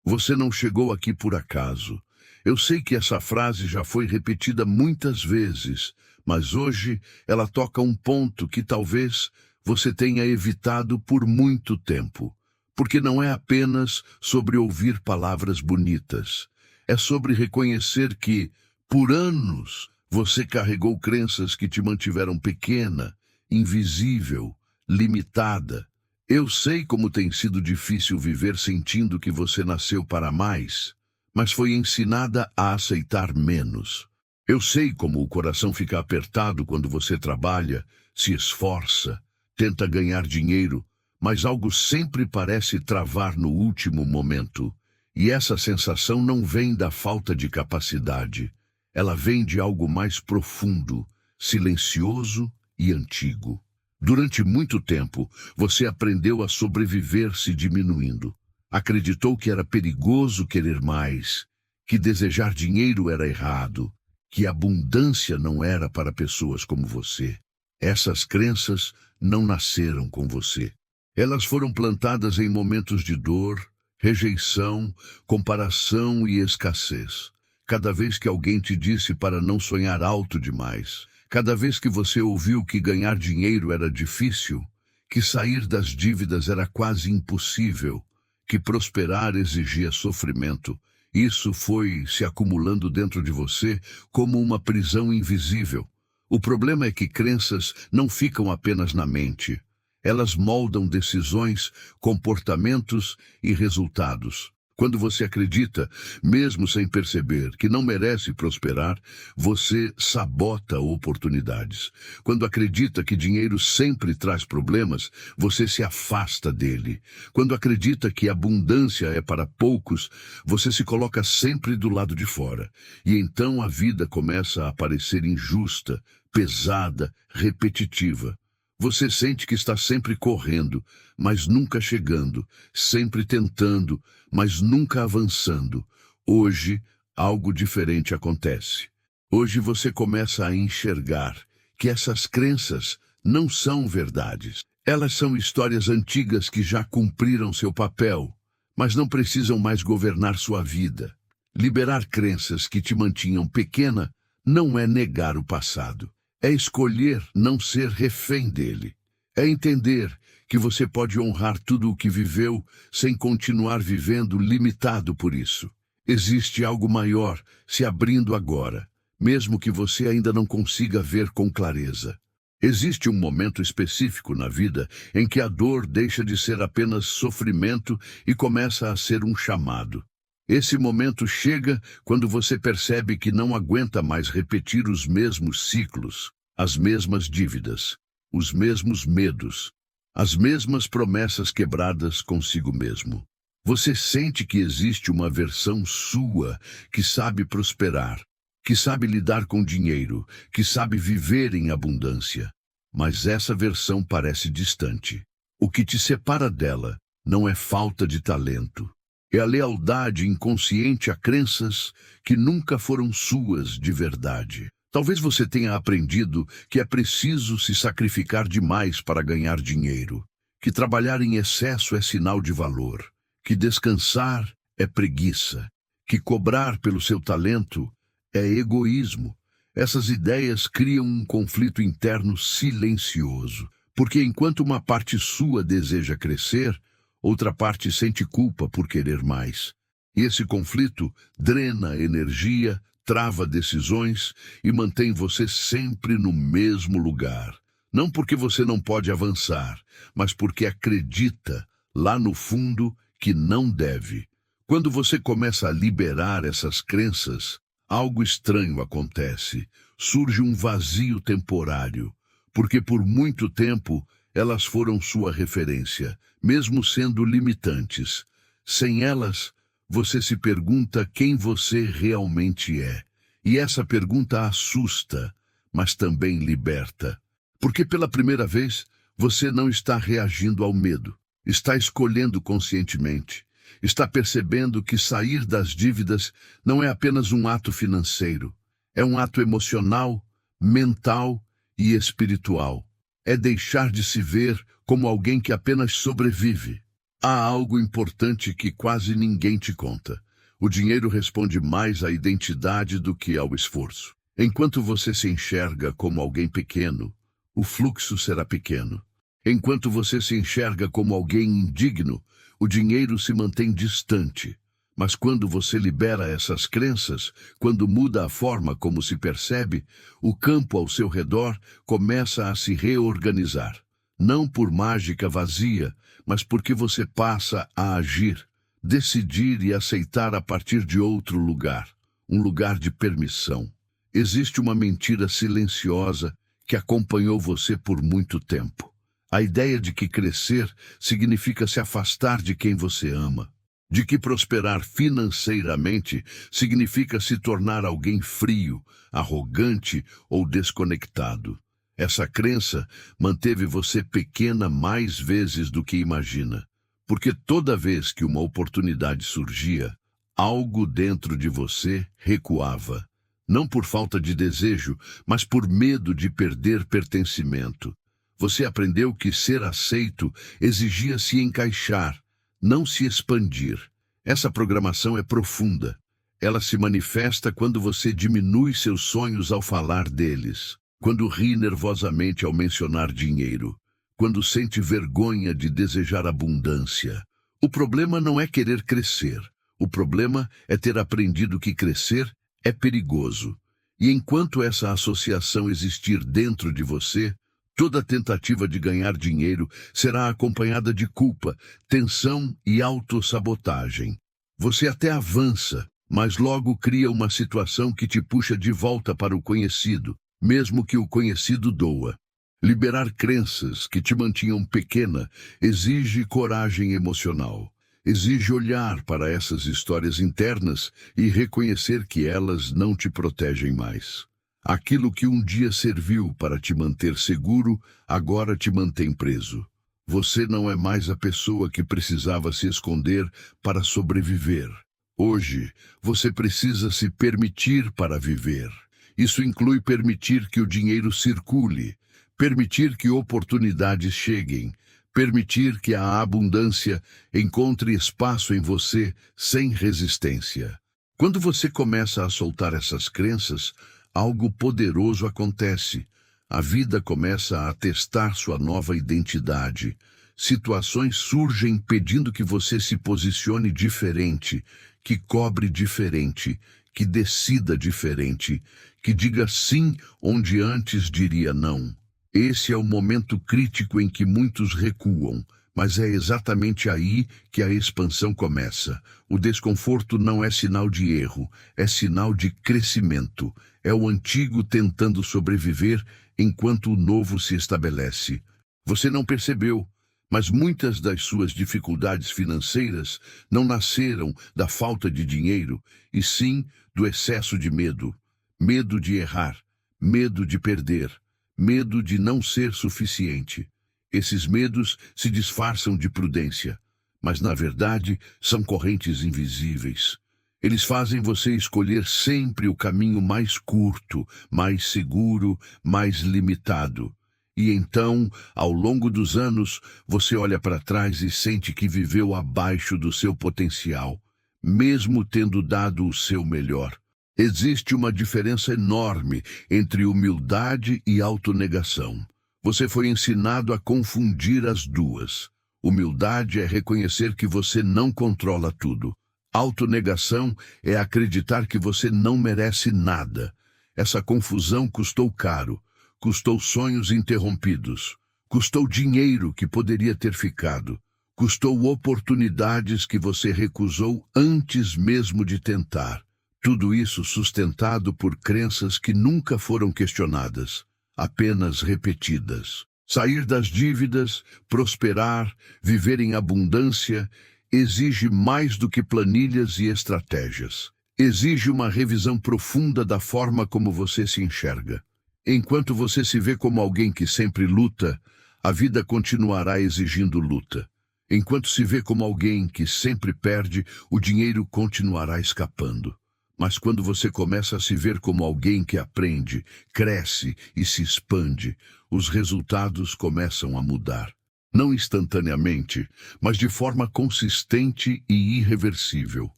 Você não chegou aqui por acaso. Eu sei que essa frase já foi repetida muitas vezes, mas hoje ela toca um ponto que talvez você tenha evitado por muito tempo. Porque não é apenas sobre ouvir palavras bonitas. É sobre reconhecer que, por anos, você carregou crenças que te mantiveram pequena, invisível, limitada. Eu sei como tem sido difícil viver sentindo que você nasceu para mais, mas foi ensinada a aceitar menos. Eu sei como o coração fica apertado quando você trabalha, se esforça, tenta ganhar dinheiro, mas algo sempre parece travar no último momento. E essa sensação não vem da falta de capacidade. Ela vem de algo mais profundo, silencioso e antigo. Durante muito tempo, você aprendeu a sobreviver se diminuindo. Acreditou que era perigoso querer mais, que desejar dinheiro era errado, que abundância não era para pessoas como você. Essas crenças não nasceram com você. Elas foram plantadas em momentos de dor, rejeição, comparação e escassez. Cada vez que alguém te disse para não sonhar alto demais, cada vez que você ouviu que ganhar dinheiro era difícil, que sair das dívidas era quase impossível, que prosperar exigia sofrimento, isso foi se acumulando dentro de você como uma prisão invisível. O problema é que crenças não ficam apenas na mente. Elas moldam decisões, comportamentos e resultados. Quando você acredita, mesmo sem perceber, que não merece prosperar, você sabota oportunidades. Quando acredita que dinheiro sempre traz problemas, você se afasta dele. Quando acredita que abundância é para poucos, você se coloca sempre do lado de fora. E então a vida começa a parecer injusta, pesada, repetitiva. Você sente que está sempre correndo, mas nunca chegando, sempre tentando, mas nunca avançando. Hoje, algo diferente acontece. Hoje você começa a enxergar que essas crenças não são verdades. Elas são histórias antigas que já cumpriram seu papel, mas não precisam mais governar sua vida. Liberar crenças que te mantinham pequena não é negar o passado. É escolher não ser refém dele. É entender que você pode honrar tudo o que viveu sem continuar vivendo limitado por isso. Existe algo maior se abrindo agora, mesmo que você ainda não consiga ver com clareza. Existe um momento específico na vida em que a dor deixa de ser apenas sofrimento e começa a ser um chamado. Esse momento chega quando você percebe que não aguenta mais repetir os mesmos ciclos, as mesmas dívidas, os mesmos medos, as mesmas promessas quebradas consigo mesmo. Você sente que existe uma versão sua que sabe prosperar, que sabe lidar com dinheiro, que sabe viver em abundância. Mas essa versão parece distante. O que te separa dela não é falta de talento. É a lealdade inconsciente a crenças que nunca foram suas de verdade. Talvez você tenha aprendido que é preciso se sacrificar demais para ganhar dinheiro, que trabalhar em excesso é sinal de valor, que descansar é preguiça, que cobrar pelo seu talento é egoísmo. Essas ideias criam um conflito interno silencioso, porque enquanto uma parte sua deseja crescer, outra parte sente culpa por querer mais. E esse conflito drena energia, trava decisões e mantém você sempre no mesmo lugar. Não porque você não pode avançar, mas porque acredita, lá no fundo, que não deve. Quando você começa a liberar essas crenças, algo estranho acontece. Surge um vazio temporário, porque por muito tempo elas foram sua referência, mesmo sendo limitantes. Sem elas, você se pergunta quem você realmente é. E essa pergunta assusta, mas também liberta. Porque pela primeira vez, você não está reagindo ao medo. Está escolhendo conscientemente. Está percebendo que sair das dívidas não é apenas um ato financeiro. É um ato emocional, mental e espiritual. É deixar de se ver como alguém que apenas sobrevive. Há algo importante que quase ninguém te conta. O dinheiro responde mais à identidade do que ao esforço. Enquanto você se enxerga como alguém pequeno, o fluxo será pequeno. Enquanto você se enxerga como alguém indigno, o dinheiro se mantém distante. Mas quando você libera essas crenças, quando muda a forma como se percebe, o campo ao seu redor começa a se reorganizar. Não por mágica vazia, mas porque você passa a agir, decidir e aceitar a partir de outro lugar, um lugar de permissão. Existe uma mentira silenciosa que acompanhou você por muito tempo. A ideia de que crescer significa se afastar de quem você ama. De que prosperar financeiramente significa se tornar alguém frio, arrogante ou desconectado. Essa crença manteve você pequena mais vezes do que imagina, porque toda vez que uma oportunidade surgia, algo dentro de você recuava. Não por falta de desejo, mas por medo de perder pertencimento. Você aprendeu que ser aceito exigia se encaixar, não se expandir. Essa programação é profunda. Ela se manifesta quando você diminui seus sonhos ao falar deles, quando ri nervosamente ao mencionar dinheiro, quando sente vergonha de desejar abundância. O problema não é querer crescer. O problema é ter aprendido que crescer é perigoso. E enquanto essa associação existir dentro de você, toda tentativa de ganhar dinheiro será acompanhada de culpa, tensão e autossabotagem. Você até avança, mas logo cria uma situação que te puxa de volta para o conhecido, mesmo que o conhecido doa. Liberar crenças que te mantinham pequena exige coragem emocional. Exige olhar para essas histórias internas e reconhecer que elas não te protegem mais. Aquilo que um dia serviu para te manter seguro, agora te mantém preso. Você não é mais a pessoa que precisava se esconder para sobreviver. Hoje, você precisa se permitir para viver. Isso inclui permitir que o dinheiro circule, permitir que oportunidades cheguem, permitir que a abundância encontre espaço em você sem resistência. Quando você começa a soltar essas crenças, algo poderoso acontece. A vida começa a testar sua nova identidade. Situações surgem pedindo que você se posicione diferente, que cobre diferente, que decida diferente, que diga sim onde antes diria não. Esse é o momento crítico em que muitos recuam, mas é exatamente aí que a expansão começa. O desconforto não é sinal de erro, é sinal de crescimento. É o antigo tentando sobreviver enquanto o novo se estabelece. Você não percebeu, mas muitas das suas dificuldades financeiras não nasceram da falta de dinheiro, e sim do excesso de medo. Medo de errar, medo de perder, medo de não ser suficiente. Esses medos se disfarçam de prudência, mas na verdade são correntes invisíveis. Eles fazem você escolher sempre o caminho mais curto, mais seguro, mais limitado. E então, ao longo dos anos, você olha para trás e sente que viveu abaixo do seu potencial, mesmo tendo dado o seu melhor. Existe uma diferença enorme entre humildade e autonegação. Você foi ensinado a confundir as duas. Humildade é reconhecer que você não controla tudo. Autonegação é acreditar que você não merece nada. Essa confusão custou caro, custou sonhos interrompidos, custou dinheiro que poderia ter ficado, custou oportunidades que você recusou antes mesmo de tentar. Tudo isso sustentado por crenças que nunca foram questionadas, apenas repetidas. Sair das dívidas, prosperar, viver em abundância, exige mais do que planilhas e estratégias. Exige uma revisão profunda da forma como você se enxerga. Enquanto você se vê como alguém que sempre luta, a vida continuará exigindo luta. Enquanto se vê como alguém que sempre perde, o dinheiro continuará escapando. Mas quando você começa a se ver como alguém que aprende, cresce e se expande, os resultados começam a mudar. Não instantaneamente, mas de forma consistente e irreversível.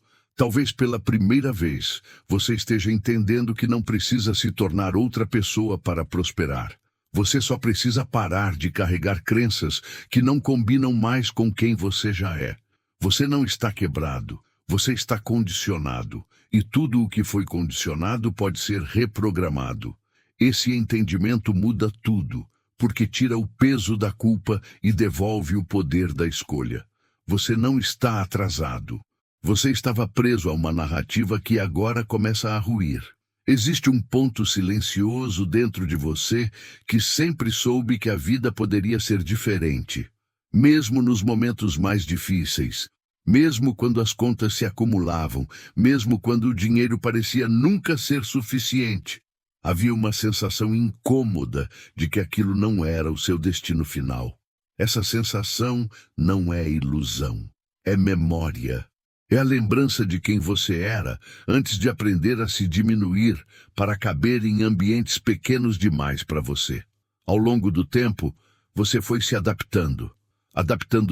Talvez pela primeira vez você esteja entendendo que não precisa se tornar outra pessoa para prosperar. Você só precisa parar de carregar crenças que não combinam mais com quem você já é. Você não está quebrado, você está condicionado, e tudo o que foi condicionado pode ser reprogramado. Esse entendimento muda tudo, porque tira o peso da culpa e devolve o poder da escolha. Você não está atrasado. Você estava preso a uma narrativa que agora começa a ruir. Existe um ponto silencioso dentro de você que sempre soube que a vida poderia ser diferente. Mesmo nos momentos mais difíceis, mesmo quando as contas se acumulavam, mesmo quando o dinheiro parecia nunca ser suficiente, havia uma sensação incômoda de que aquilo não era o seu destino final. Essa sensação não é ilusão, é memória. É a lembrança de quem você era antes de aprender a se diminuir para caber em ambientes pequenos demais para você. Ao longo do tempo, você foi se adaptando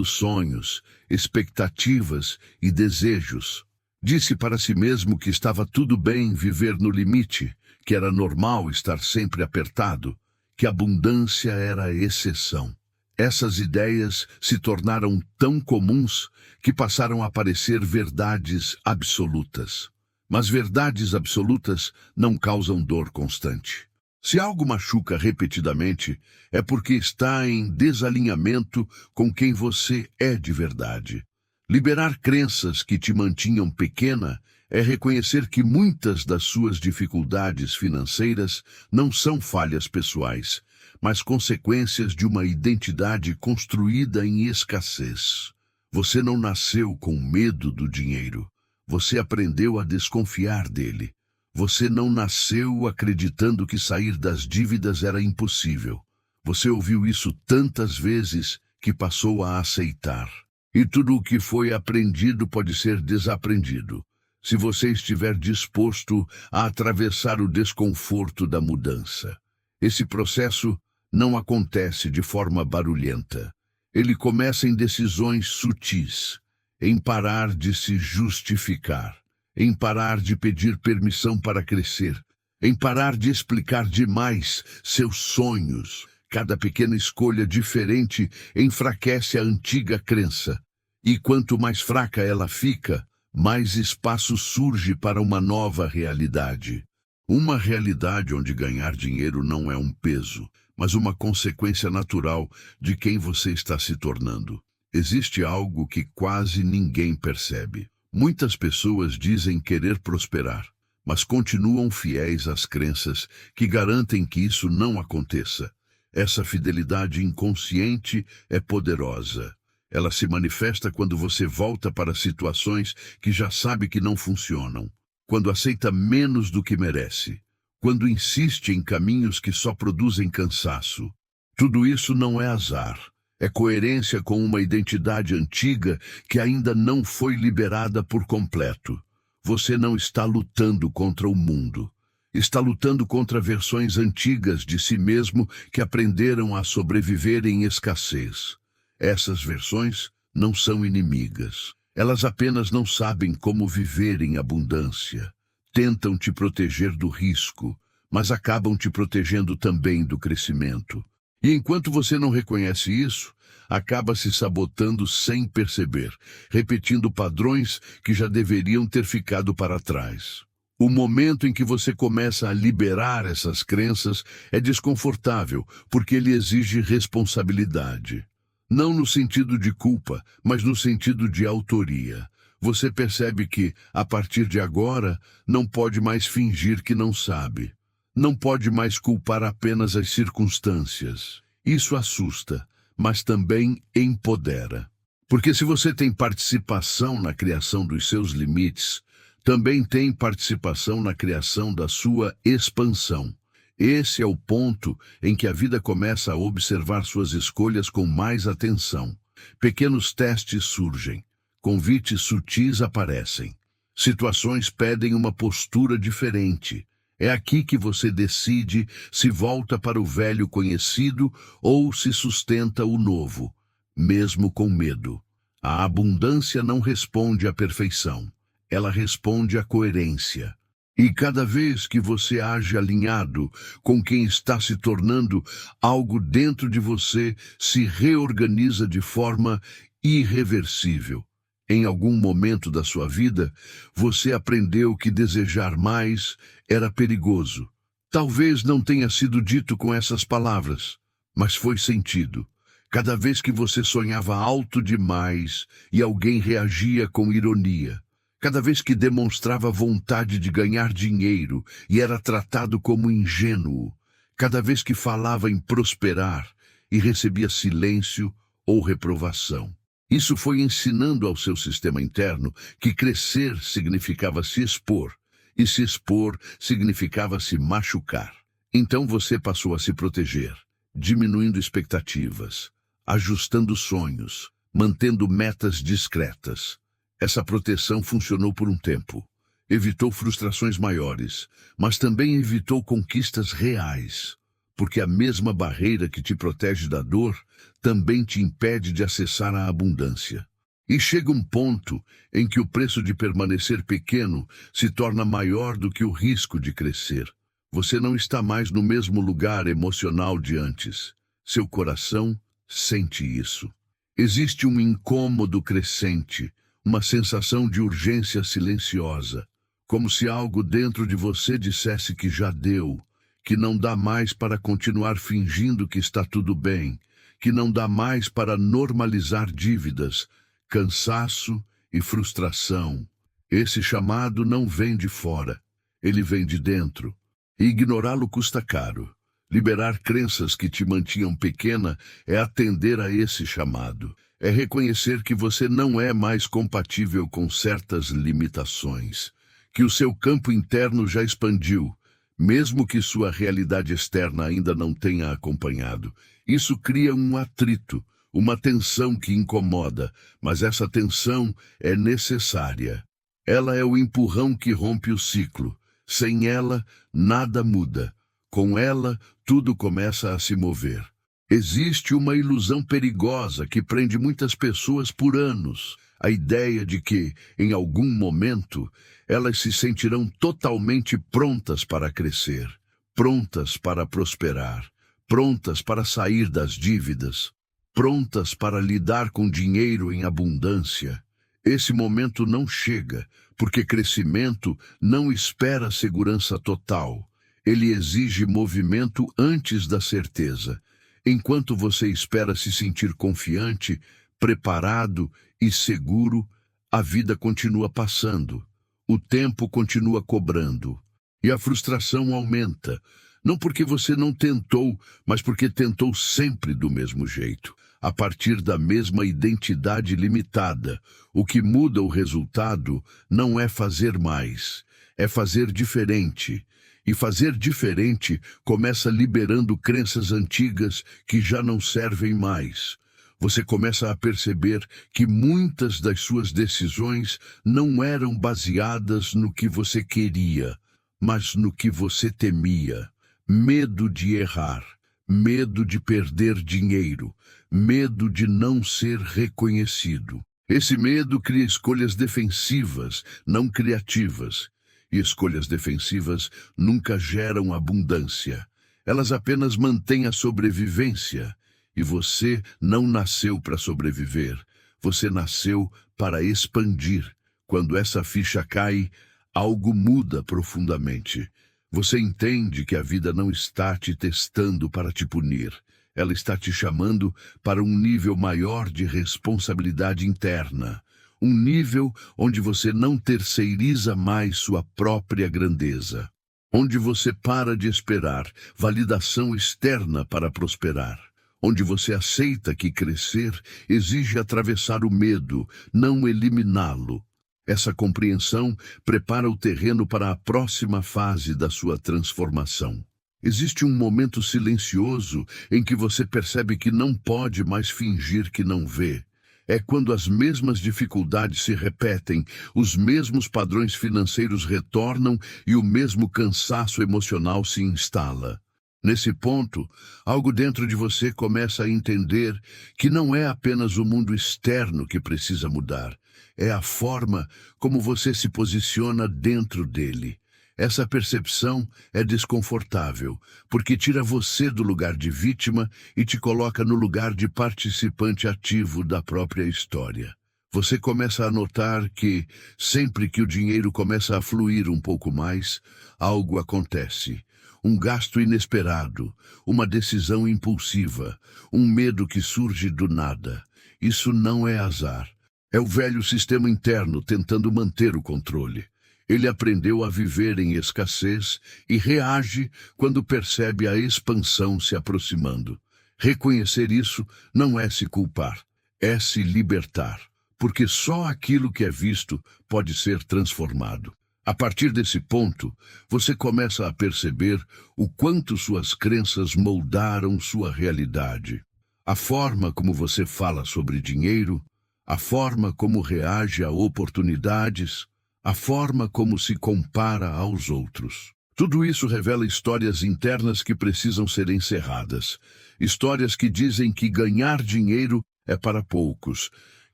sonhos, expectativas e desejos. Disse para si mesmo que estava tudo bem viver no limite, que era normal estar sempre apertado, que abundância era a exceção. Essas ideias se tornaram tão comuns que passaram a parecer verdades absolutas. Mas verdades absolutas não causam dor constante. Se algo machuca repetidamente, é porque está em desalinhamento com quem você é de verdade. Liberar crenças que te mantinham pequena é reconhecer que muitas das suas dificuldades financeiras não são falhas pessoais, mas consequências de uma identidade construída em escassez. Você não nasceu com medo do dinheiro. Você aprendeu a desconfiar dele. Você não nasceu acreditando que sair das dívidas era impossível. Você ouviu isso tantas vezes que passou a aceitar. E tudo o que foi aprendido pode ser desaprendido, se você estiver disposto a atravessar o desconforto da mudança. Esse processo não acontece de forma barulhenta. Ele começa em decisões sutis, em parar de se justificar, em parar de pedir permissão para crescer, em parar de explicar demais seus sonhos. Cada pequena escolha diferente enfraquece a antiga crença, e quanto mais fraca ela fica, mais espaço surge para uma nova realidade. Uma realidade onde ganhar dinheiro não é um peso, mas uma consequência natural de quem você está se tornando. Existe algo que quase ninguém percebe. Muitas pessoas dizem querer prosperar, mas continuam fiéis às crenças que garantem que isso não aconteça. Essa fidelidade inconsciente é poderosa. Ela se manifesta quando você volta para situações que já sabe que não funcionam, quando aceita menos do que merece, quando insiste em caminhos que só produzem cansaço. Tudo isso não é azar, é coerência com uma identidade antiga que ainda não foi liberada por completo. Você não está lutando contra o mundo. Está lutando contra versões antigas de si mesmo que aprenderam a sobreviver em escassez. Essas versões não são inimigas. Elas apenas não sabem como viver em abundância. Tentam te proteger do risco, mas acabam te protegendo também do crescimento. E enquanto você não reconhece isso, acaba se sabotando sem perceber, repetindo padrões que já deveriam ter ficado para trás. O momento em que você começa a liberar essas crenças é desconfortável, porque ele exige responsabilidade. Não no sentido de culpa, mas no sentido de autoria. Você percebe que, a partir de agora, não pode mais fingir que não sabe. Não pode mais culpar apenas as circunstâncias. Isso assusta, mas também empodera. Porque se você tem participação na criação dos seus limites, também tem participação na criação da sua expansão. Esse é o ponto em que a vida começa a observar suas escolhas com mais atenção. Pequenos testes surgem, convites sutis aparecem. Situações pedem uma postura diferente. É aqui que você decide se volta para o velho conhecido ou se sustenta o novo. mesmo com medo. A abundância não responde à perfeição, ela responde à coerência. E cada vez que você age alinhado com quem está se tornando, algo dentro de você se reorganiza de forma irreversível. Em algum momento da sua vida, você aprendeu que desejar mais era perigoso. Talvez não tenha sido dito com essas palavras, mas foi sentido. Cada vez que você sonhava alto demais e alguém reagia com ironia. Cada vez que demonstrava vontade de ganhar dinheiro e era tratado como ingênuo. Cada vez que falava em prosperar e recebia silêncio ou reprovação. Isso foi ensinando ao seu sistema interno que crescer significava se expor, e se expor significava se machucar. Então você passou a se proteger, diminuindo expectativas, ajustando sonhos, mantendo metas discretas. Essa proteção funcionou por um tempo. Evitou frustrações maiores, mas também evitou conquistas reais, porque a mesma barreira que te protege da dor também te impede de acessar a abundância. E chega um ponto em que o preço de permanecer pequeno se torna maior do que o risco de crescer. Você não está mais no mesmo lugar emocional de antes. Seu coração sente isso. Existe um incômodo crescente, uma sensação de urgência silenciosa, como se algo dentro de você dissesse que já deu, que não dá mais para continuar fingindo que está tudo bem, que não dá mais para normalizar dívidas, cansaço e frustração. Esse chamado não vem de fora, ele vem de dentro. E ignorá-lo custa caro. Liberar crenças que te mantinham pequena é atender a esse chamado. É reconhecer que você não é mais compatível com certas limitações, que o seu campo interno já expandiu, mesmo que sua realidade externa ainda não tenha acompanhado. Isso cria um atrito, uma tensão que incomoda, mas essa tensão é necessária. Ela é o empurrão que rompe o ciclo. Sem ela, nada muda. Com ela, tudo começa a se mover. Existe uma ilusão perigosa que prende muitas pessoas por anos. A ideia de que, em algum momento, elas se sentirão totalmente prontas para crescer, prontas para prosperar, prontas para sair das dívidas, prontas para lidar com dinheiro em abundância. Esse momento não chega, porque crescimento não espera segurança total. Ele exige movimento antes da certeza. Enquanto você espera se sentir confiante, preparado e seguro, a vida continua passando. O tempo continua cobrando. E a frustração aumenta. Não porque você não tentou, mas porque tentou sempre do mesmo jeito, a partir da mesma identidade limitada. O que muda o resultado não é fazer mais, é fazer diferente. E fazer diferente começa liberando crenças antigas que já não servem mais. Você começa a perceber que muitas das suas decisões não eram baseadas no que você queria, mas no que você temia. Medo de errar, medo de perder dinheiro, medo de não ser reconhecido. Esse medo cria escolhas defensivas, não criativas. E escolhas defensivas nunca geram abundância. Elas apenas mantêm a sobrevivência. E você não nasceu para sobreviver. Você nasceu para expandir. Quando essa ficha cai, algo muda profundamente. Você entende que a vida não está te testando para te punir. Ela está te chamando para um nível maior de responsabilidade interna. Um nível onde você não terceiriza mais sua própria grandeza. Onde você para de esperar validação externa para prosperar. Onde você aceita que crescer exige atravessar o medo, não eliminá-lo. Essa compreensão prepara o terreno para a próxima fase da sua transformação. Existe um momento silencioso em que você percebe que não pode mais fingir que não vê. É quando as mesmas dificuldades se repetem, os mesmos padrões financeiros retornam e o mesmo cansaço emocional se instala. Nesse ponto, algo dentro de você começa a entender que não é apenas o mundo externo que precisa mudar, é a forma como você se posiciona dentro dele. Essa percepção é desconfortável, porque tira você do lugar de vítima e te coloca no lugar de participante ativo da própria história. Você começa a notar que, sempre que o dinheiro começa a fluir um pouco mais, algo acontece. Um gasto inesperado, uma decisão impulsiva, um medo que surge do nada. Isso não é azar. É o velho sistema interno tentando manter o controle. Ele aprendeu a viver em escassez e reage quando percebe a expansão se aproximando. Reconhecer isso não é se culpar, é se libertar, porque só aquilo que é visto pode ser transformado. A partir desse ponto, você começa a perceber o quanto suas crenças moldaram sua realidade. A forma como você fala sobre dinheiro, a forma como reage a oportunidades, a forma como se compara aos outros. Tudo isso revela histórias internas que precisam ser encerradas. Histórias que dizem que ganhar dinheiro é para poucos,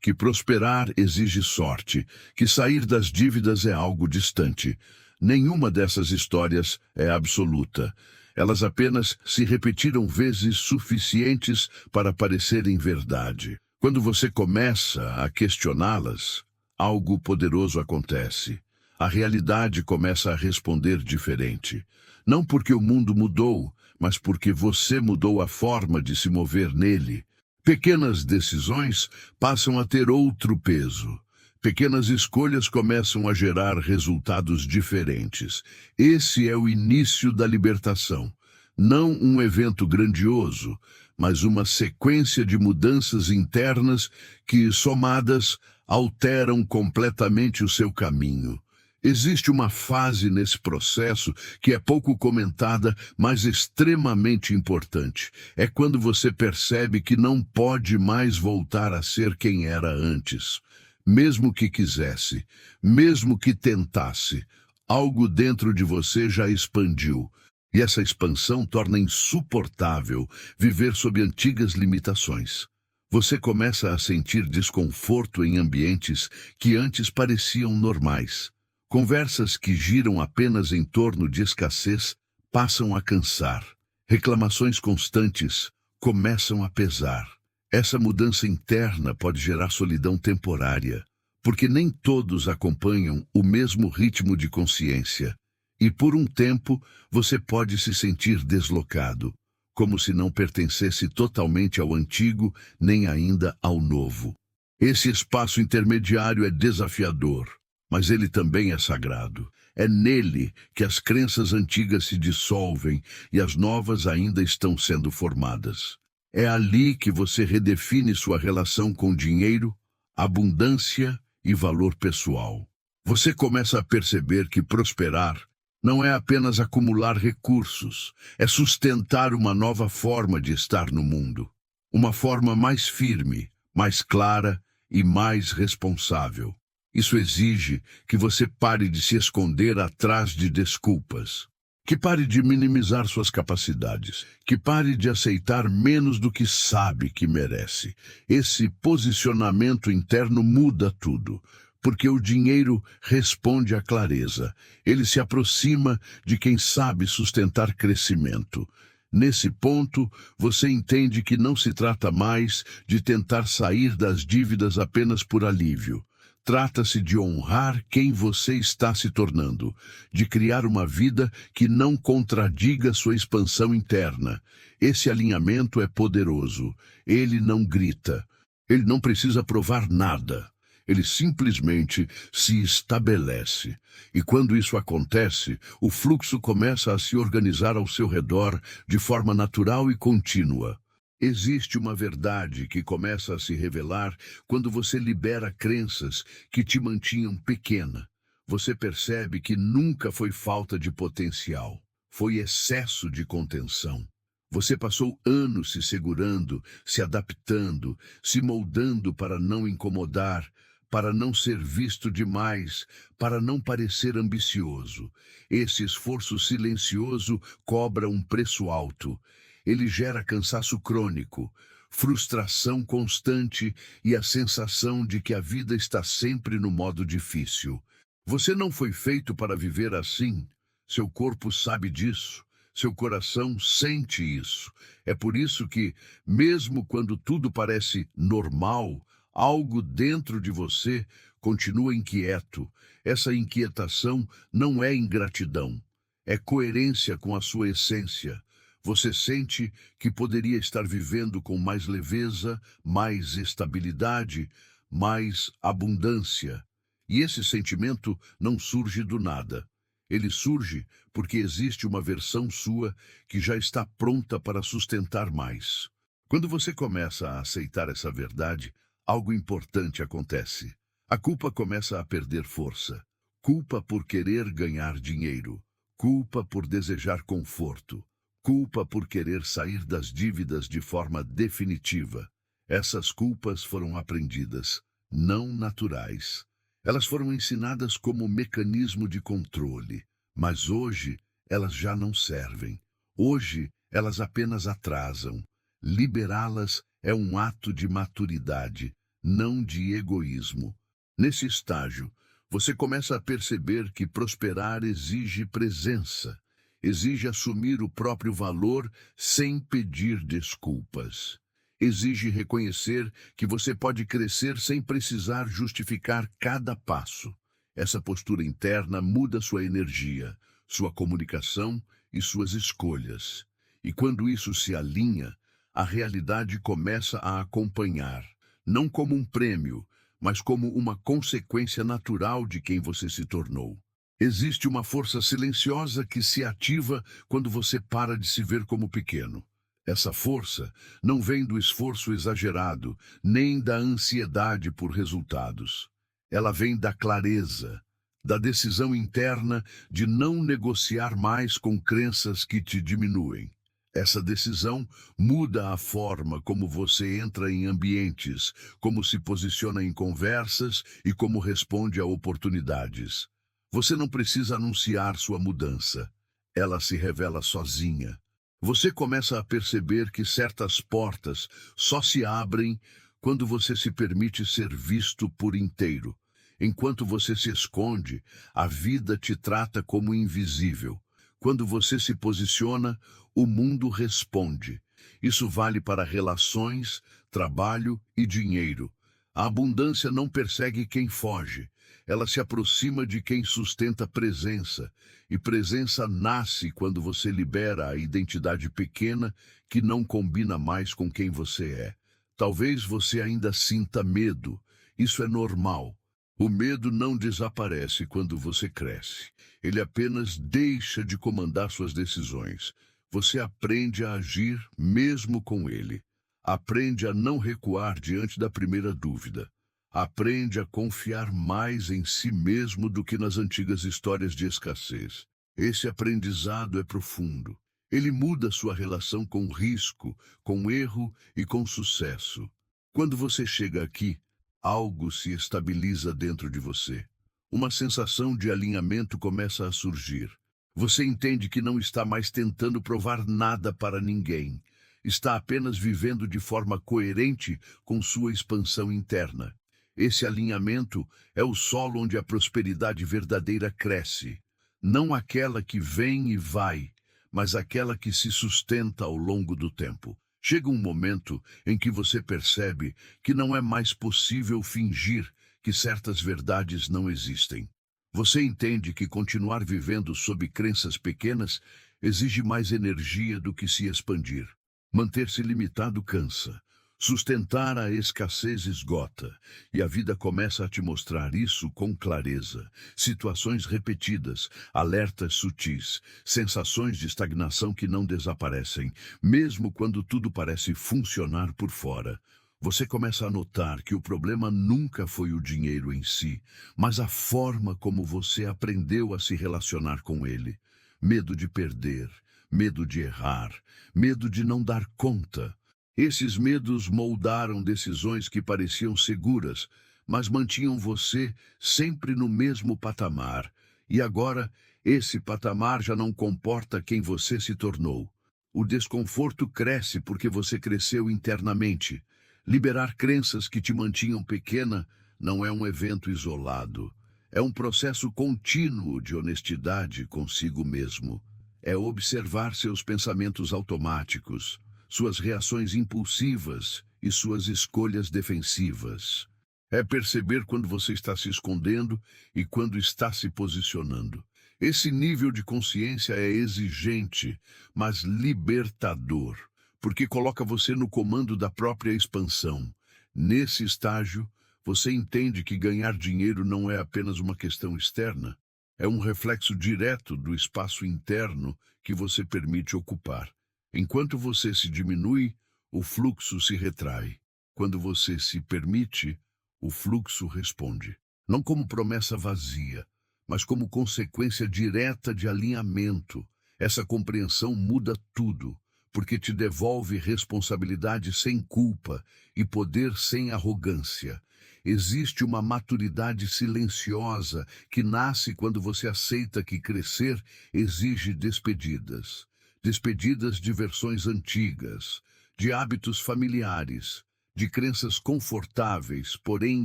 que prosperar exige sorte, que sair das dívidas é algo distante. Nenhuma dessas histórias é absoluta. Elas apenas se repetiram vezes suficientes para parecerem verdade. Quando você começa a questioná-las, algo poderoso acontece. A realidade começa a responder diferente. Não porque o mundo mudou, mas porque você mudou a forma de se mover nele. Pequenas decisões passam a ter outro peso. Pequenas escolhas começam a gerar resultados diferentes. Esse é o início da libertação. Não um evento grandioso, mas uma sequência de mudanças internas que, somadas, alteram completamente o seu caminho. Existe uma fase nesse processo que é pouco comentada, mas extremamente importante. É quando você percebe que não pode mais voltar a ser quem era antes. Mesmo que quisesse, mesmo que tentasse, algo dentro de você já expandiu. E essa expansão torna insuportável viver sob antigas limitações. Você começa a sentir desconforto em ambientes que antes pareciam normais. Conversas que giram apenas em torno de escassez passam a cansar. Reclamações constantes começam a pesar. Essa mudança interna pode gerar solidão temporária, porque nem todos acompanham o mesmo ritmo de consciência. E por um tempo você pode se sentir deslocado, como se não pertencesse totalmente ao antigo, nem ainda ao novo. Esse espaço intermediário é desafiador, mas ele também é sagrado. É nele que as crenças antigas se dissolvem e as novas ainda estão sendo formadas. É ali que você redefine sua relação com dinheiro, abundância e valor pessoal. Você começa a perceber que prosperar não é apenas acumular recursos, é sustentar uma nova forma de estar no mundo. Uma forma mais firme, mais clara e mais responsável. Isso exige que você pare de se esconder atrás de desculpas, que pare de minimizar suas capacidades, que pare de aceitar menos do que sabe que merece. Esse posicionamento interno muda tudo, porque o dinheiro responde à clareza. Ele se aproxima de quem sabe sustentar crescimento. Nesse ponto, você entende que não se trata mais de tentar sair das dívidas apenas por alívio. Trata-se de honrar quem você está se tornando, de criar uma vida que não contradiga sua expansão interna. Esse alinhamento é poderoso. Ele não grita. Ele não precisa provar nada. Ele simplesmente se estabelece. E quando isso acontece, o fluxo começa a se organizar ao seu redor de forma natural e contínua. Existe uma verdade que começa a se revelar quando você libera crenças que te mantinham pequena. Você percebe que nunca foi falta de potencial, foi excesso de contenção. Você passou anos se segurando, se adaptando, se moldando para não incomodar, para não ser visto demais, para não parecer ambicioso. Esse esforço silencioso cobra um preço alto. Ele gera cansaço crônico, frustração constante e a sensação de que a vida está sempre no modo difícil. Você não foi feito para viver assim. Seu corpo sabe disso. Seu coração sente isso. É por isso que, mesmo quando tudo parece normal, algo dentro de você continua inquieto. Essa inquietação não é ingratidão, é coerência com a sua essência. Você sente que poderia estar vivendo com mais leveza, mais estabilidade, mais abundância. E esse sentimento não surge do nada. Ele surge porque existe uma versão sua que já está pronta para sustentar mais. Quando você começa a aceitar essa verdade, algo importante acontece. A culpa começa a perder força. Culpa por querer ganhar dinheiro. Culpa por desejar conforto. Culpa por querer sair das dívidas de forma definitiva. Essas culpas foram aprendidas, não naturais. Elas foram ensinadas como mecanismo de controle, mas hoje elas já não servem. Hoje elas apenas atrasam. Liberá-las é um ato de maturidade, não de egoísmo. Nesse estágio, você começa a perceber que prosperar exige presença, exige assumir o próprio valor sem pedir desculpas. Exige reconhecer que você pode crescer sem precisar justificar cada passo. Essa postura interna muda sua energia, sua comunicação e suas escolhas. E quando isso se alinha, a realidade começa a acompanhar, não como um prêmio, mas como uma consequência natural de quem você se tornou. Existe uma força silenciosa que se ativa quando você para de se ver como pequeno. Essa força não vem do esforço exagerado, nem da ansiedade por resultados. Ela vem da clareza, da decisão interna de não negociar mais com crenças que te diminuem. Essa decisão muda a forma como você entra em ambientes, como se posiciona em conversas e como responde a oportunidades. Você não precisa anunciar sua mudança. Ela se revela sozinha. Você começa a perceber que certas portas só se abrem quando você se permite ser visto por inteiro. Enquanto você se esconde, a vida te trata como invisível. Quando você se posiciona, o mundo responde. Isso vale para relações, trabalho e dinheiro. A abundância não persegue quem foge. Ela se aproxima de quem sustenta presença. E presença nasce quando você libera a identidade pequena que não combina mais com quem você é. Talvez você ainda sinta medo. Isso é normal. O medo não desaparece quando você cresce. Ele apenas deixa de comandar suas decisões. Você aprende a agir mesmo com ele. Aprende a não recuar diante da primeira dúvida. Aprende a confiar mais em si mesmo do que nas antigas histórias de escassez. Esse aprendizado é profundo. Ele muda sua relação com risco, com erro e com sucesso. Quando você chega aqui, algo se estabiliza dentro de você. Uma sensação de alinhamento começa a surgir. Você entende que não está mais tentando provar nada para ninguém. Está apenas vivendo de forma coerente com sua expansão interna. Esse alinhamento é o solo onde a prosperidade verdadeira cresce. Não aquela que vem e vai, mas aquela que se sustenta ao longo do tempo. Chega um momento em que você percebe que não é mais possível fingir que certas verdades não existem. Você entende que continuar vivendo sob crenças pequenas exige mais energia do que se expandir. Manter-se limitado cansa. Sustentar a escassez esgota, e a vida começa a te mostrar isso com clareza. Situações repetidas, alertas sutis, sensações de estagnação que não desaparecem, mesmo quando tudo parece funcionar por fora. Você começa a notar que o problema nunca foi o dinheiro em si, mas a forma como você aprendeu a se relacionar com ele. Medo de perder, medo de errar, medo de não dar conta. Esses medos moldaram decisões que pareciam seguras, mas mantinham você sempre no mesmo patamar. E agora, esse patamar já não comporta quem você se tornou. O desconforto cresce porque você cresceu internamente. Liberar crenças que te mantinham pequena não é um evento isolado. É um processo contínuo de honestidade consigo mesmo. É observar seus pensamentos automáticos, suas reações impulsivas e suas escolhas defensivas. É perceber quando você está se escondendo e quando está se posicionando. Esse nível de consciência é exigente, mas libertador, porque coloca você no comando da própria expansão. Nesse estágio, você entende que ganhar dinheiro não é apenas uma questão externa, é um reflexo direto do espaço interno que você permite ocupar. Enquanto você se diminui, o fluxo se retrai. Quando você se permite, o fluxo responde. Não como promessa vazia, mas como consequência direta de alinhamento. Essa compreensão muda tudo, porque te devolve responsabilidade sem culpa e poder sem arrogância. Existe uma maturidade silenciosa que nasce quando você aceita que crescer exige despedidas. Despedidas de versões antigas, de hábitos familiares, de crenças confortáveis, porém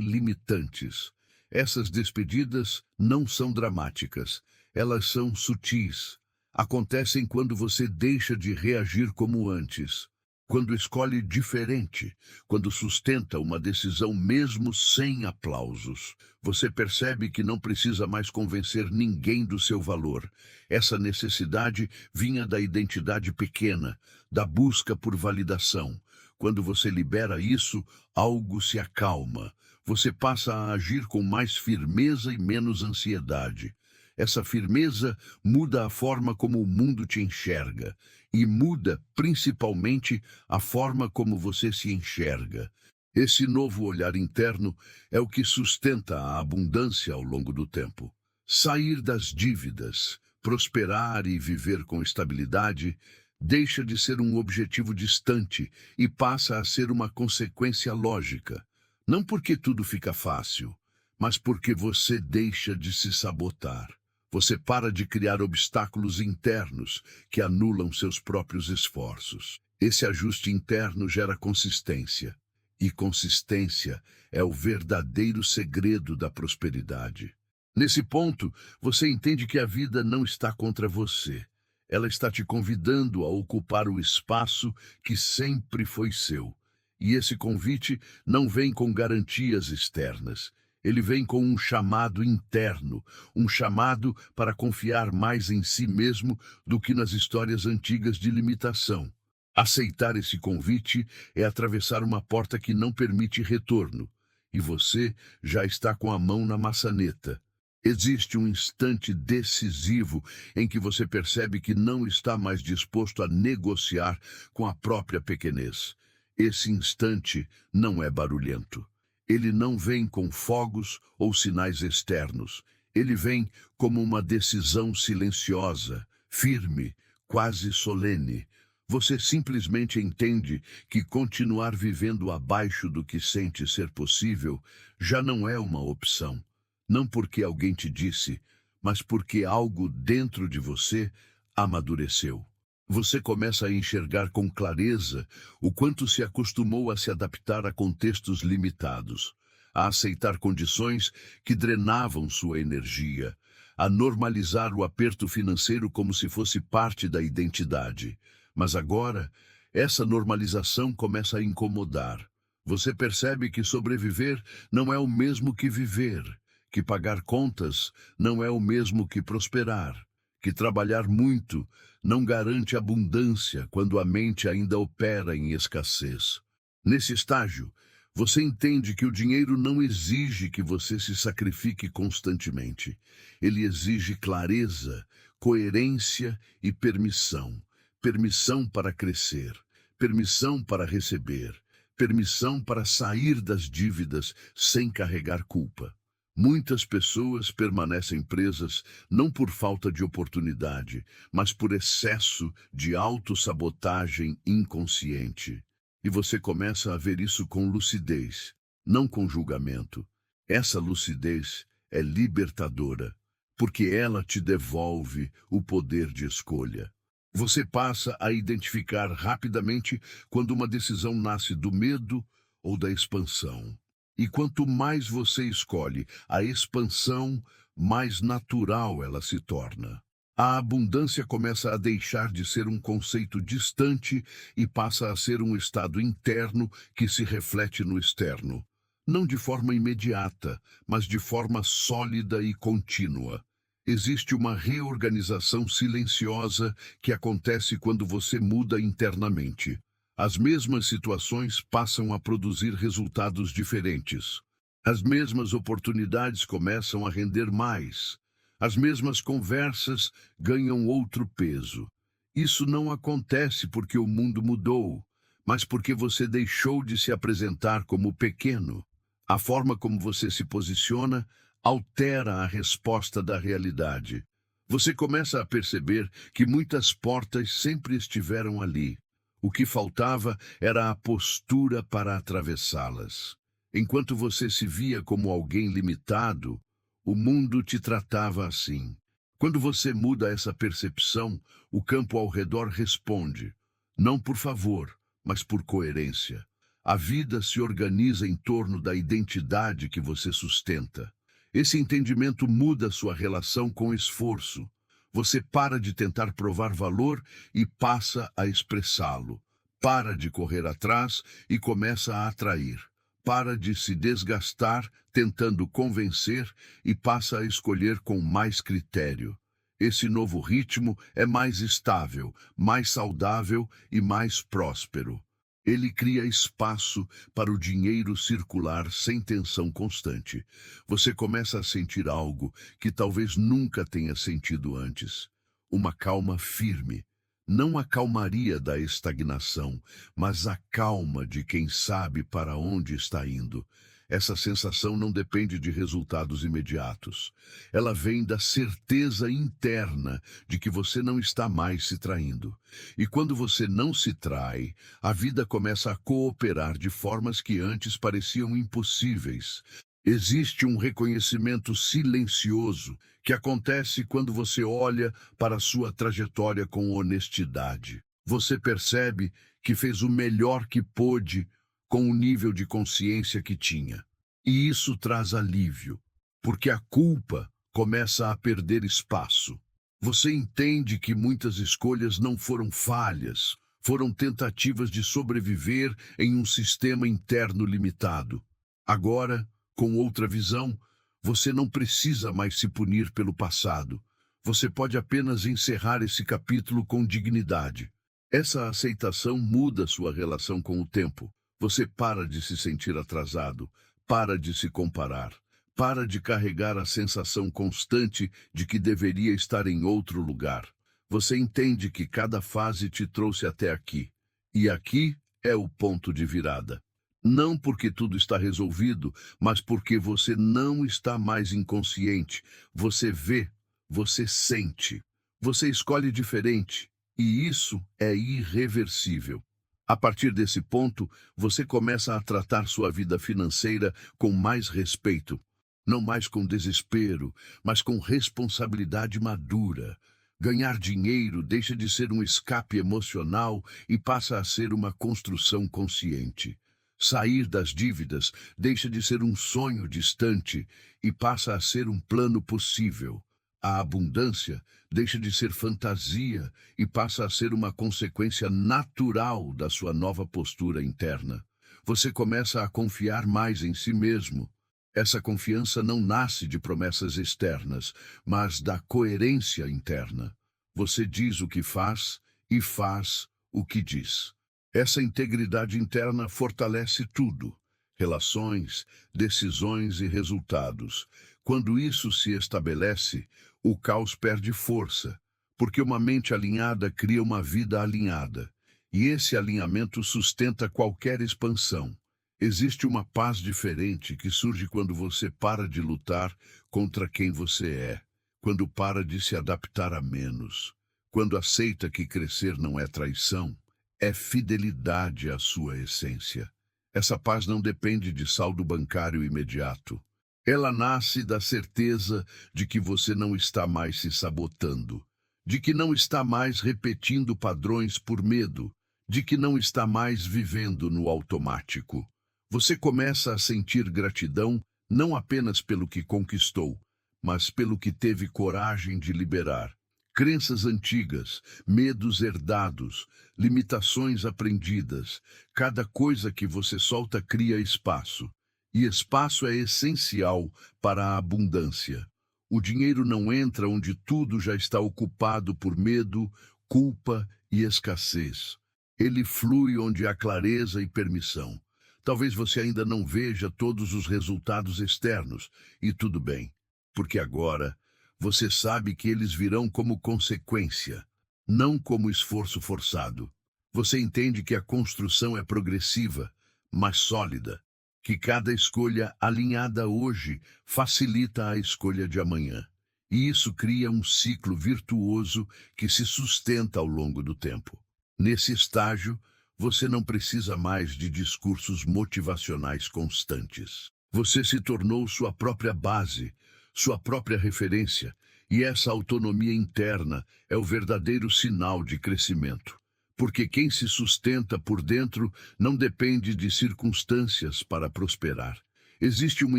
limitantes. Essas despedidas não são dramáticas, elas são sutis. Acontecem quando você deixa de reagir como antes, quando escolhe diferente, quando sustenta uma decisão mesmo sem aplausos. Você percebe que não precisa mais convencer ninguém do seu valor. Essa necessidade vinha da identidade pequena, da busca por validação. Quando você libera isso, algo se acalma. Você passa a agir com mais firmeza e menos ansiedade. Essa firmeza muda a forma como o mundo te enxerga e muda principalmente a forma como você se enxerga. Esse novo olhar interno é o que sustenta a abundância ao longo do tempo. Sair das dívidas, prosperar e viver com estabilidade deixa de ser um objetivo distante e passa a ser uma consequência lógica. Não porque tudo fica fácil, mas porque você deixa de se sabotar. Você para de criar obstáculos internos que anulam seus próprios esforços. Esse ajuste interno gera consistência, e consistência é o verdadeiro segredo da prosperidade. Nesse ponto, você entende que a vida não está contra você. Ela está te convidando a ocupar o espaço que sempre foi seu. E esse convite não vem com garantias externas. Ele vem com um chamado interno, um chamado para confiar mais em si mesmo do que nas histórias antigas de limitação. Aceitar esse convite é atravessar uma porta que não permite retorno, e você já está com a mão na maçaneta. Existe um instante decisivo em que você percebe que não está mais disposto a negociar com a própria pequenez. Esse instante não é barulhento. Ele não vem com fogos ou sinais externos. Ele vem como uma decisão silenciosa, firme, quase solene. Você simplesmente entende que continuar vivendo abaixo do que sente ser possível já não é uma opção. Não porque alguém te disse, mas porque algo dentro de você amadureceu. Você começa a enxergar com clareza o quanto se acostumou a se adaptar a contextos limitados, a aceitar condições que drenavam sua energia, a normalizar o aperto financeiro como se fosse parte da identidade. Mas agora, essa normalização começa a incomodar. Você percebe que sobreviver não é o mesmo que viver, que pagar contas não é o mesmo que prosperar, que trabalhar muito não garante abundância quando a mente ainda opera em escassez. Nesse estágio, você entende que o dinheiro não exige que você se sacrifique constantemente. Ele exige clareza, coerência e permissão. Permissão para crescer, permissão para receber, permissão para sair das dívidas sem carregar culpa. Muitas pessoas permanecem presas não por falta de oportunidade, mas por excesso de autossabotagem inconsciente. E você começa a ver isso com lucidez, não com julgamento. Essa lucidez é libertadora, porque ela te devolve o poder de escolha. Você passa a identificar rapidamente quando uma decisão nasce do medo ou da expansão. E quanto mais você escolhe a expansão, mais natural ela se torna. A abundância começa a deixar de ser um conceito distante e passa a ser um estado interno que se reflete no externo. Não de forma imediata, mas de forma sólida e contínua. Existe uma reorganização silenciosa que acontece quando você muda internamente. As mesmas situações passam a produzir resultados diferentes. As mesmas oportunidades começam a render mais. As mesmas conversas ganham outro peso. Isso não acontece porque o mundo mudou, mas porque você deixou de se apresentar como pequeno. A forma como você se posiciona altera a resposta da realidade. Você começa a perceber que muitas portas sempre estiveram ali. O que faltava era a postura para atravessá-las. Enquanto você se via como alguém limitado, o mundo te tratava assim. Quando você muda essa percepção, o campo ao redor responde, não por favor, mas por coerência. A vida se organiza em torno da identidade que você sustenta. Esse entendimento muda sua relação com esforço. Você para de tentar provar valor e passa a expressá-lo. Para de correr atrás e começa a atrair. Para de se desgastar tentando convencer e passa a escolher com mais critério. Esse novo ritmo é mais estável, mais saudável e mais próspero. Ele cria espaço para o dinheiro circular sem tensão constante. Você começa a sentir algo que talvez nunca tenha sentido antes. Uma calma firme. Não a calmaria da estagnação, mas a calma de quem sabe para onde está indo. Essa sensação não depende de resultados imediatos. Ela vem da certeza interna de que você não está mais se traindo. E quando você não se trai, a vida começa a cooperar de formas que antes pareciam impossíveis. Existe um reconhecimento silencioso que acontece quando você olha para a sua trajetória com honestidade. Você percebe que fez o melhor que pôde com o nível de consciência que tinha. E isso traz alívio, porque a culpa começa a perder espaço. Você entende que muitas escolhas não foram falhas, foram tentativas de sobreviver em um sistema interno limitado. Agora, com outra visão, você não precisa mais se punir pelo passado. Você pode apenas encerrar esse capítulo com dignidade. Essa aceitação muda sua relação com o tempo. Você para de se sentir atrasado, para de se comparar, para de carregar a sensação constante de que deveria estar em outro lugar. Você entende que cada fase te trouxe até aqui, e aqui é o ponto de virada. Não porque tudo está resolvido, mas porque você não está mais inconsciente. Você vê, você sente, você escolhe diferente, e isso é irreversível. A partir desse ponto, você começa a tratar sua vida financeira com mais respeito, não mais com desespero, mas com responsabilidade madura. Ganhar dinheiro deixa de ser um escape emocional e passa a ser uma construção consciente. Sair das dívidas deixa de ser um sonho distante e passa a ser um plano possível. A abundância deixa de ser fantasia e passa a ser uma consequência natural da sua nova postura interna. Você começa a confiar mais em si mesmo. Essa confiança não nasce de promessas externas, mas da coerência interna. Você diz o que faz e faz o que diz. Essa integridade interna fortalece tudo: relações, decisões e resultados. Quando isso se estabelece, o caos perde força, porque uma mente alinhada cria uma vida alinhada, e esse alinhamento sustenta qualquer expansão. Existe uma paz diferente que surge quando você para de lutar contra quem você é, quando para de se adaptar a menos, quando aceita que crescer não é traição, é fidelidade à sua essência. Essa paz não depende de saldo bancário imediato. Ela nasce da certeza de que você não está mais se sabotando, de que não está mais repetindo padrões por medo, de que não está mais vivendo no automático. Você começa a sentir gratidão não apenas pelo que conquistou, mas pelo que teve coragem de liberar. Crenças antigas, medos herdados, limitações aprendidas, cada coisa que você solta cria espaço. E espaço é essencial para a abundância. O dinheiro não entra onde tudo já está ocupado por medo, culpa e escassez. Ele flui onde há clareza e permissão. Talvez você ainda não veja todos os resultados externos, e tudo bem, porque agora você sabe que eles virão como consequência, não como esforço forçado. Você entende que a construção é progressiva, mas sólida, que cada escolha alinhada hoje facilita a escolha de amanhã. E isso cria um ciclo virtuoso que se sustenta ao longo do tempo. Nesse estágio, você não precisa mais de discursos motivacionais constantes. Você se tornou sua própria base, sua própria referência, e essa autonomia interna é o verdadeiro sinal de crescimento. Porque quem se sustenta por dentro não depende de circunstâncias para prosperar. Existe um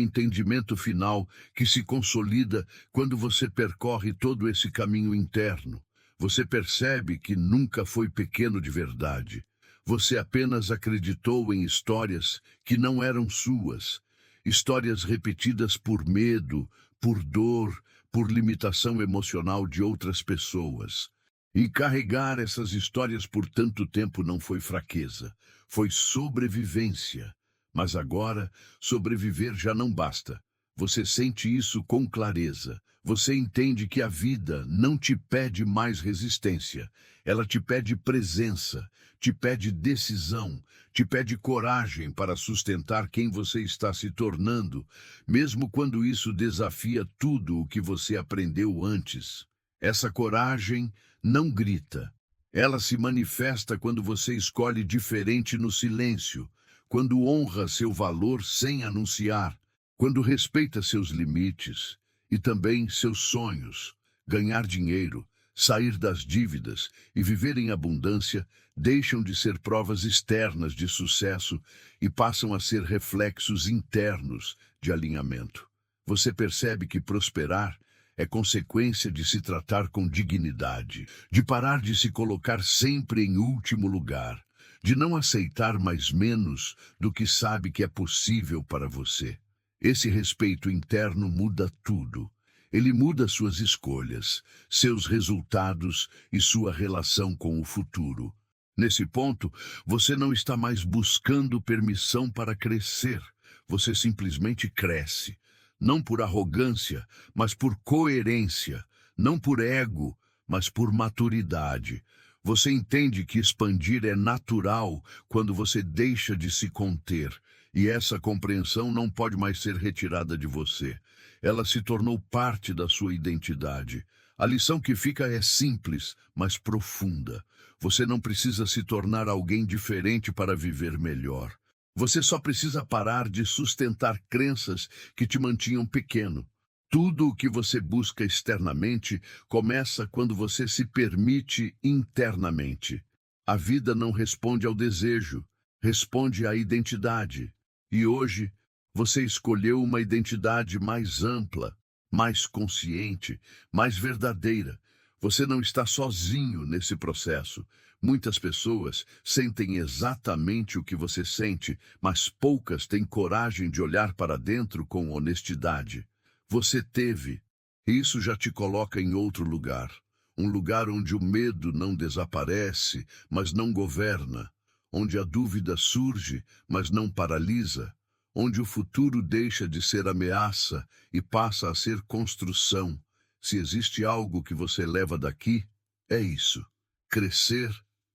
entendimento final que se consolida quando você percorre todo esse caminho interno. Você percebe que nunca foi pequeno de verdade. Você apenas acreditou em histórias que não eram suas. Histórias repetidas por medo, por dor, por limitação emocional de outras pessoas. E carregar essas histórias por tanto tempo não foi fraqueza, foi sobrevivência. Mas agora, sobreviver já não basta. Você sente isso com clareza. Você entende que a vida não te pede mais resistência. Ela te pede presença, te pede decisão, te pede coragem para sustentar quem você está se tornando, mesmo quando isso desafia tudo o que você aprendeu antes. Essa coragem não grita. Ela se manifesta quando você escolhe diferente no silêncio, quando honra seu valor sem anunciar, quando respeita seus limites e também seus sonhos. Ganhar dinheiro, sair das dívidas e viver em abundância deixam de ser provas externas de sucesso e passam a ser reflexos internos de alinhamento. Você percebe que prosperar é consequência de se tratar com dignidade, de parar de se colocar sempre em último lugar, de não aceitar mais menos do que sabe que é possível para você. Esse respeito interno muda tudo. Ele muda suas escolhas, seus resultados e sua relação com o futuro. Nesse ponto, você não está mais buscando permissão para crescer. Você simplesmente cresce. Não por arrogância, mas por coerência. Não por ego, mas por maturidade. Você entende que expandir é natural quando você deixa de se conter. E essa compreensão não pode mais ser retirada de você. Ela se tornou parte da sua identidade. A lição que fica é simples, mas profunda. Você não precisa se tornar alguém diferente para viver melhor. Você só precisa parar de sustentar crenças que te mantinham pequeno. Tudo o que você busca externamente começa quando você se permite internamente. A vida não responde ao desejo, responde à identidade. E hoje, você escolheu uma identidade mais ampla, mais consciente, mais verdadeira. Você não está sozinho nesse processo. Muitas pessoas sentem exatamente o que você sente, mas poucas têm coragem de olhar para dentro com honestidade. Você teve, e isso já te coloca em outro lugar. Um lugar onde o medo não desaparece, mas não governa. Onde a dúvida surge, mas não paralisa. Onde o futuro deixa de ser ameaça e passa a ser construção. Se existe algo que você leva daqui, é isso. Crescer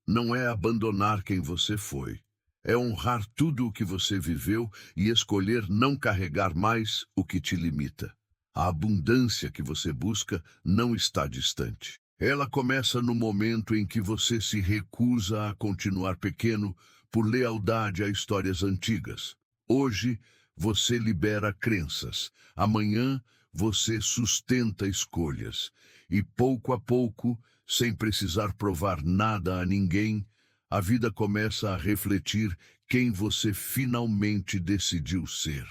não é abandonar quem você foi. É honrar tudo o que você viveu e escolher não carregar mais o que te limita. A abundância que você busca não está distante. Ela começa no momento em que você se recusa a continuar pequeno por lealdade a histórias antigas. Hoje, você libera crenças. Amanhã, você sustenta escolhas. E pouco a pouco, sem precisar provar nada a ninguém, a vida começa a refletir quem você finalmente decidiu ser.